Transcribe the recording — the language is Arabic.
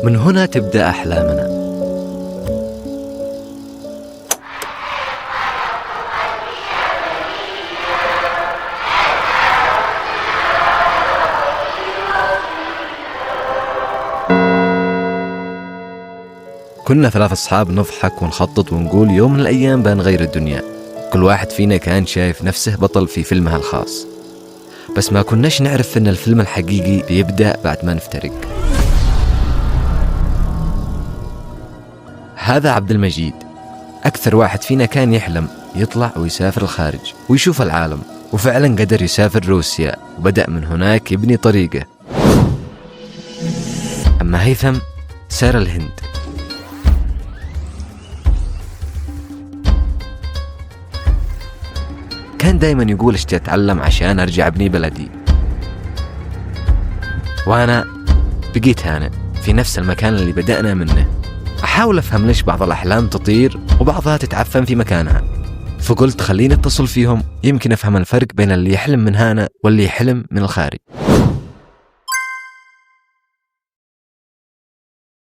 من هنا تبدأ أحلامنا. كنا 3 أصحاب نضحك ونخطط ونقول يوم من الأيام بنغير الدنيا. كل واحد فينا كان شايف نفسه بطل في فيلمها الخاص، بس ما كناش نعرف إن الفيلم الحقيقي بيبدأ بعد ما نفترق. هذا عبد المجيد، أكثر واحد فينا كان يحلم يطلع ويسافر الخارج ويشوف العالم، وفعلا قدر يسافر روسيا وبدأ من هناك يبني طريقه. أما هيثم سار الهند. كان دايما يقول اشتي أتعلم عشان أرجع أبني بلدي، وأنا بقيت هنا في نفس المكان اللي بدأنا منه، أحاول أفهم ليش بعض الأحلام تطير وبعضها تتعفن في مكانها. فقلت خليني أتصل فيهم، يمكن أفهم الفرق بين اللي يحلم من هنا واللي يحلم من الخارج.